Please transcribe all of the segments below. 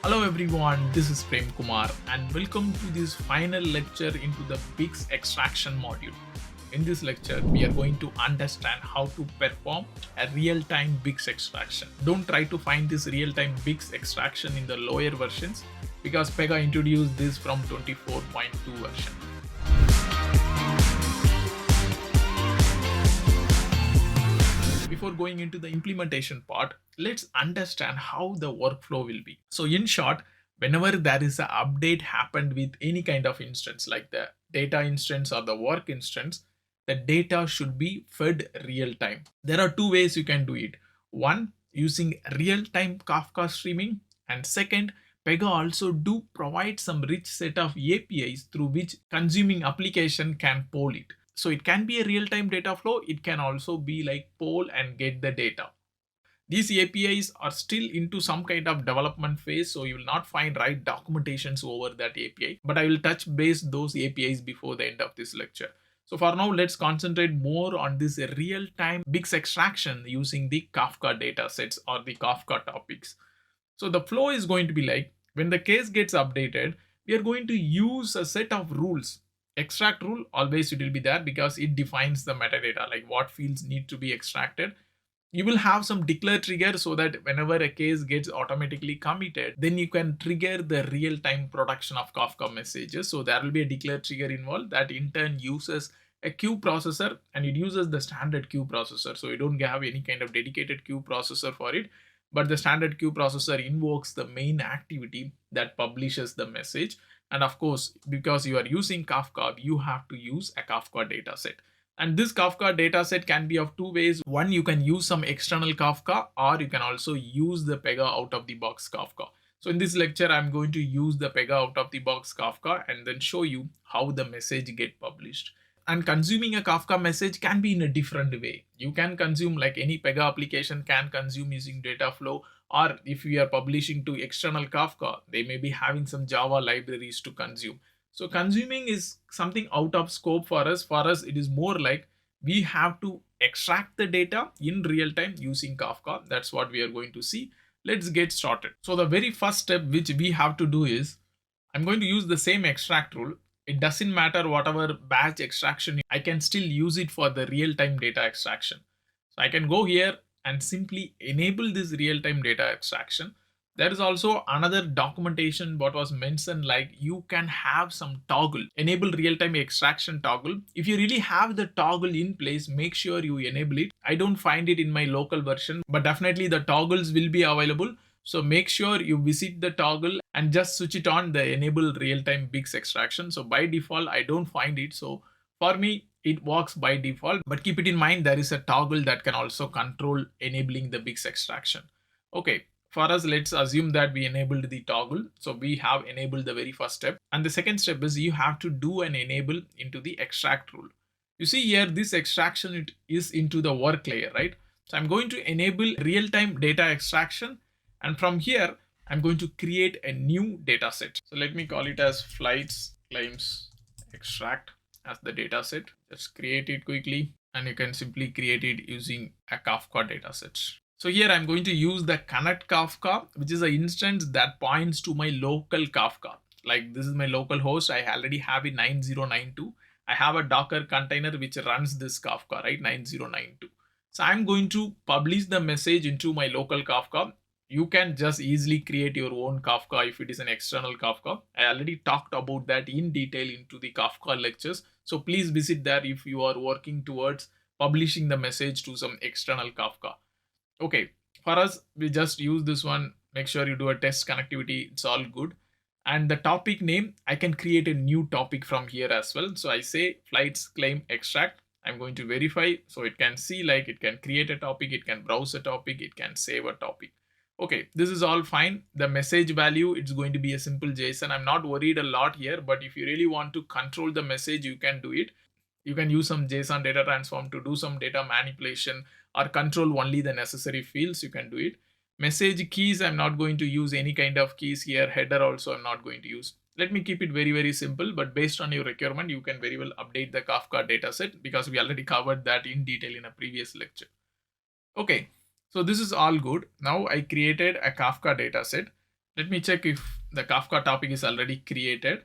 Hello everyone, this is Prem Kumar and welcome to this final lecture into the BIX extraction module. In this lecture, we are going to understand how to perform a real-time BIX extraction. Don't try to find this real-time BIX extraction in the lower versions because Pega introduced this from 24.2 version. Before going into the implementation part, let's understand how the workflow will be. So in short, whenever there is an update happened with any kind of instance like the data instance or the work instance, the data should be fed real time. There are two ways you can do it. One, using real-time Kafka streaming, and second, Pega also do provide some rich set of APIs through which consuming application can poll it. So it can be a real-time data flow. It can also be like poll and get the data. These APIs are still into some kind of development phase, so you will not find right documentations over that API. But I will touch base those APIs before the end of this lecture. So for now, let's concentrate more on this real-time BIX extraction using the Kafka datasets or the Kafka topics. So the flow is going to be like, when the case gets updated, we are going to use a set of rules. Extract rule, always it will be there because it defines the metadata, like what fields need to be extracted. You will have some declare trigger so that whenever a case gets automatically committed, then you can trigger the real-time production of Kafka messages. So there will be a declare trigger involved that in turn uses a queue processor, and it uses the standard queue processor. So you don't have any kind of dedicated queue processor for it, but the standard queue processor invokes the main activity that publishes the message. And of course, because you are using Kafka, you have to use a Kafka dataset. And this Kafka dataset can be of two ways. One, you can use some external Kafka, or you can also use the Pega out-of-the-box Kafka. So in this lecture, I'm going to use the Pega out-of-the-box Kafka and then show you how the message get published. And consuming a Kafka message can be in a different way. You can consume like any Pega application can consume using data flow, or if we are publishing to external Kafka, they may be having some Java libraries to consume. So consuming is something out of scope for us. For us, it is more like we have to extract the data in real time using Kafka. That's what we are going to see. Let's get started. So the very first step which we have to do is, I'm going to use the same extract rule. It doesn't matter whatever batch extraction, I can still use it for the real-time data extraction. So I can go here and simply enable this real-time data extraction. There is also another documentation what was mentioned, like you can have some toggle, enable real-time extraction toggle. If you really have the toggle in place, make sure you enable it. I don't find it in my local version, but definitely the toggles will be available. So make sure you visit the toggle and just switch it on, the enable real-time BIX extraction. So by default, I don't find it. So for me, it works by default, but keep it in mind, there is a toggle that can also control enabling the BIX extraction. Okay. For us, let's assume that we enabled the toggle. So we have enabled the very first step. And the second step is you have to do an enable into the extract rule. You see here, this extraction it is into the work layer, right? So I'm going to enable real-time data extraction. And from here, I'm going to create a new data set. So let me call it as flights claims extract as the data set. Just create it quickly. And you can simply create it using a Kafka dataset. So here I'm going to use the connect Kafka, which is an instance that points to my local Kafka. Like this is my local host. I already have it 9092. I have a Docker container which runs this Kafka, right? 9092. So I'm going to publish the message into my local Kafka. You can just easily create your own Kafka if it is an external Kafka. I already talked about that in detail into the Kafka lectures. So please visit there if you are working towards publishing the message to some external Kafka. Okay, for us, we just use this one. Make sure you do a test connectivity. It's all good. And the topic name, I can create a new topic from here as well. So I say flights claim extract. I'm going to verify. So it can see like it can create a topic, it can browse a topic, it can save a topic. Okay, this is all fine. The message value, it's going to be a simple JSON. I'm not worried a lot here, but if you really want to control the message, you can do it. You can use some JSON data transform to do some data manipulation or control only the necessary fields. You can do it. Message keys, I'm not going to use any kind of keys here. Header also I'm not going to use. Let me keep it very, very simple, but based on your requirement, you can very well update the Kafka dataset because we already covered that in detail in a previous lecture. Okay, so this is all good. Now I created a Kafka dataset. Let me check if the Kafka topic is already created.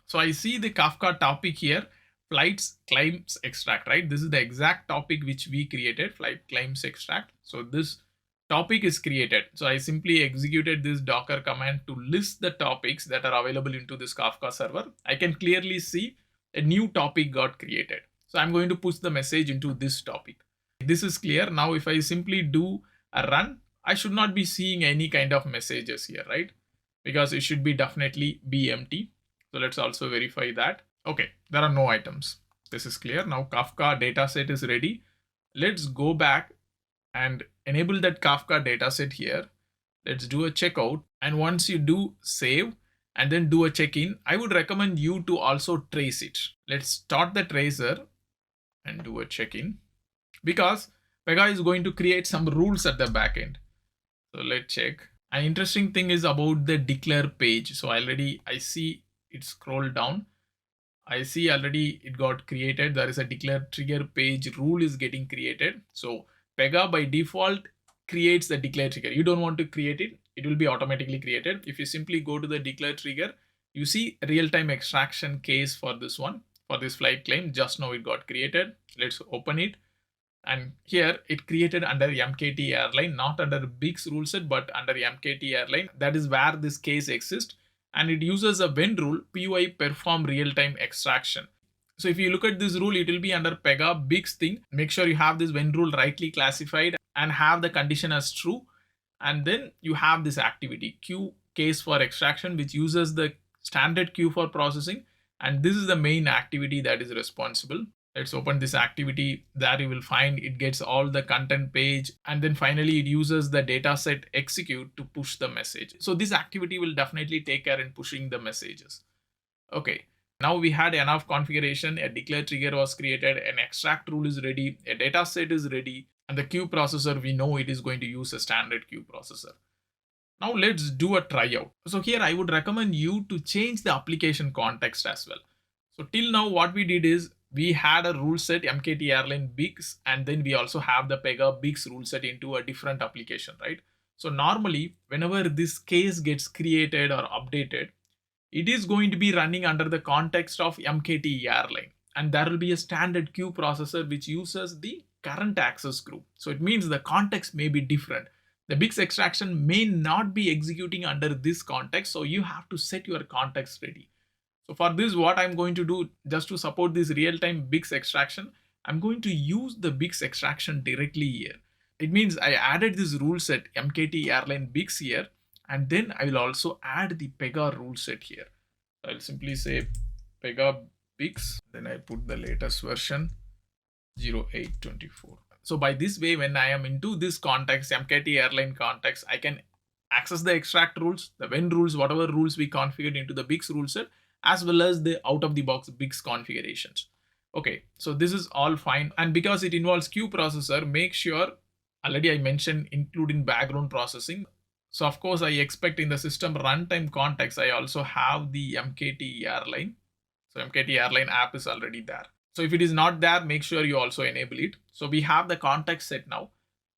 So I see the Kafka topic here, flights claims extract, right? This is the exact topic which we created, flight claims extract. So this topic is created. So I simply executed this Docker command to list the topics that are available into this Kafka server. I can clearly see a new topic got created. So I'm going to push the message into this topic. This is clear. Now if I simply do a run, I should not be seeing any kind of messages here, right? Because it should be definitely be empty. So let's also verify that. Okay, there are no items. This is clear. Now Kafka dataset is ready. Let's go back and enable that Kafka dataset here. Let's do a checkout. And once you do save and then do a check-in, I would recommend you to also trace it. Let's start the tracer and do a check-in, because Pega is going to create some rules at the backend. So let's check. An interesting thing is about the declare page. So already I see it scroll down. I see already it got created. There is a declare trigger page rule is getting created. So Pega by default creates the declare trigger. You don't want to create it. It will be automatically created. If you simply go to the declare trigger, you see real-time extraction case for this one, for this flight claim. Just now it got created. Let's open it. And here it created under MKT airline, not under BIX rule set, but under MKT airline. That is where this case exists. And it uses a when rule, PY perform real-time extraction. So if you look at this rule, it will be under Pega BIX thing. Make sure you have this when rule rightly classified and have the condition as true. And then you have this activity queue case for extraction, which uses the standard queue for processing. And this is the main activity that is responsible. Let's open this activity. There you will find it gets all the content page, and then finally it uses the dataset execute to push the message. So this activity will definitely take care in pushing the messages. Okay, now we had enough configuration. A declare trigger was created, an extract rule is ready, a dataset is ready, and the queue processor, we know it is going to use a standard queue processor. Now let's do a tryout. So here I would recommend you to change the application context as well. So till now what we did is we had a rule set MKT airline BIX, and then we also have the Pega BIX rule set into a different application, right? So normally whenever this case gets created or updated, it is going to be running under the context of MKT airline, and there will be a standard queue processor which uses the current access group. So it means the context may be different. The BIX extraction may not be executing under this context, so you have to set your context ready. So for this, what I'm going to do, just to support this real-time BIX extraction, I'm going to use the BIX extraction directly here. It means I added this rule set MKT airline BIX here, and then I will also add the Pega rule set here. So I'll simply say Pega BIX, then I put the latest version 0824. So by this way, when I am into this context, MKT airline context, I can access the extract rules, the when rules, whatever rules we configured into the BIX rule set, as well as the out-of-the-box BIX configurations. Okay, so this is all fine. And because it involves queue processor, make sure, already I mentioned, including background processing. So of course, I expect in the system runtime context, I also have the MKT airline. So MKT airline app is already there. So if it is not there, make sure you also enable it. So we have the context set now.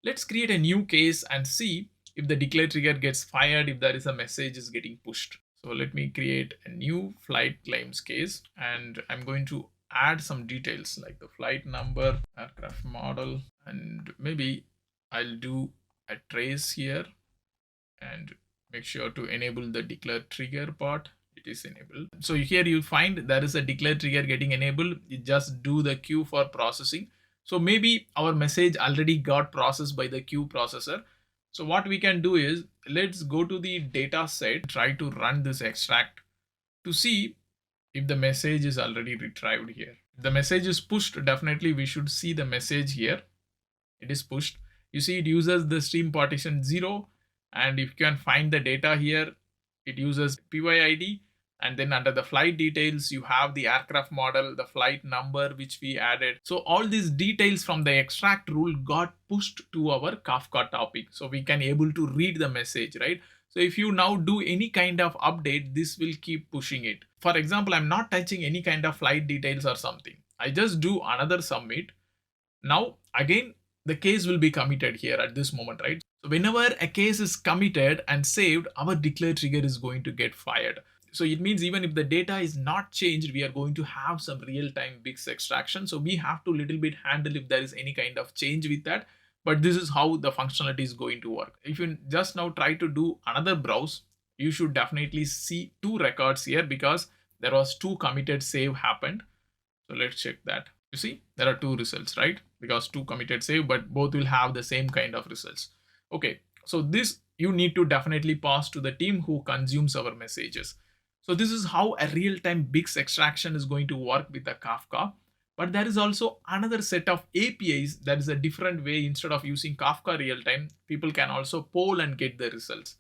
Let's create a new case and see if the declare trigger gets fired, if there is a message is getting pushed. So let me create a new flight claims case, and I'm going to add some details like the flight number, aircraft model, and maybe I'll do a trace here and make sure to enable the declare trigger part. It is enabled. So here you find there is a declare trigger getting enabled. You just do the queue for processing. So maybe our message already got processed by the queue processor. So what we can do is, let's go to the data set, try to run this extract to see if the message is already retrieved here. If the message is pushed, definitely we should see the message here. It is pushed. You see it uses the stream partition 0, and if you can find the data here, it uses PYID, and then under the flight details, you have the aircraft model, the flight number which we added. So all these details from the extract rule got pushed to our Kafka topic. So we can able to read the message, right? So if you now do any kind of update, this will keep pushing it. For example, I'm not touching any kind of flight details or something. I just do another submit. Now again, the case will be committed here at this moment, right? So whenever a case is committed and saved, our declare trigger is going to get fired. So it means even if the data is not changed, we are going to have some real-time BIX extraction. So we have to little bit handle if there is any kind of change with that. But this is how the functionality is going to work. If you just now try to do another browse, you should definitely see two records here because there was two committed save happened. So let's check that. You see, there are two results, right? Because two committed save, but both will have the same kind of results. Okay, so this you need to definitely pass to the team who consumes our messages. So this is how a real-time BIX extraction is going to work with the Kafka. But there is also another set of APIs that is a different way. Instead of using Kafka real-time, people can also poll and get the results.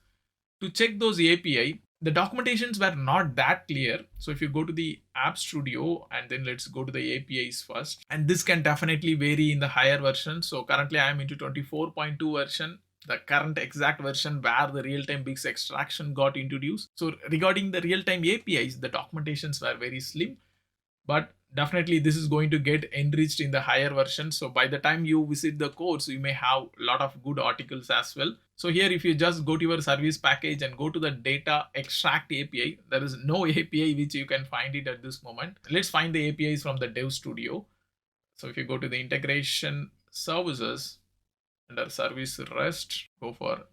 To check those API, the documentations were not that clear. So if you go to the App Studio and then let's go to the APIs first, and this can definitely vary in the higher version. So currently I am into 24.2 version, the current exact version where the real-time BIX extraction got introduced. So regarding the real-time APIs, the documentations were very slim, but definitely this is going to get enriched in the higher version. So by the time you visit the course, you may have a lot of good articles as well. So here, if you just go to your service package and go to the data extract API, there is no API which you can find it at this moment. Let's find the APIs from the Dev Studio. So if you go to the integration services under service REST, go for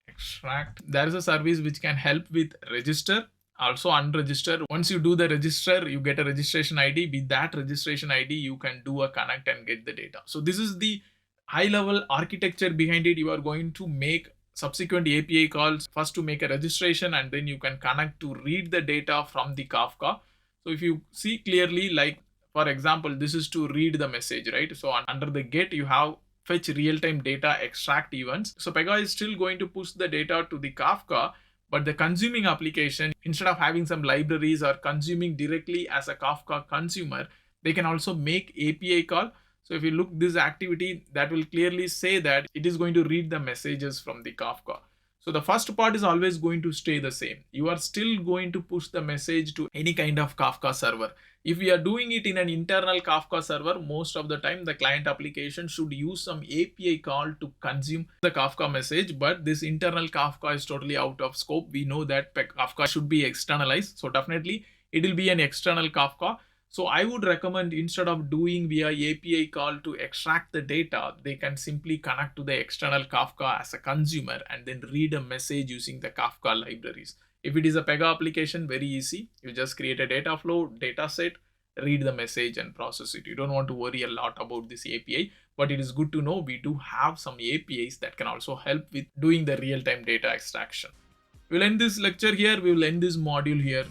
extract. There is a service which can help with register, also unregister. Once you do the register, you get a registration ID. With that registration ID, you can do a connect and get the data. So this is the high level architecture behind it. You are going to make subsequent API calls first to make a registration, and then you can connect to read the data from the Kafka. So if you see clearly, like for example, this is to read the message, right? So under the get, you have fetch real-time data extract events. So Pega is still going to push the data to the Kafka, but the consuming application, instead of having some libraries or consuming directly as a Kafka consumer, they can also make API call. So if you look this activity, that will clearly say that it is going to read the messages from the Kafka. So the first part is always going to stay the same. You are still going to push the message to any kind of Kafka server. If we are doing it in an internal Kafka server, most of the time the client application should use some API call to consume the Kafka message, but this internal Kafka is totally out of scope. We know that Kafka should be externalized. So definitely it will be an external Kafka. So I would recommend, instead of doing via API call to extract the data, they can simply connect to the external Kafka as a consumer and then read a message using the Kafka libraries. If it is a Pega application, very easy. You just create a data flow, data set, read the message and process it. You don't want to worry a lot about this API, but it is good to know we do have some APIs that can also help with doing the real-time data extraction. We'll end this lecture here. We will end this module here.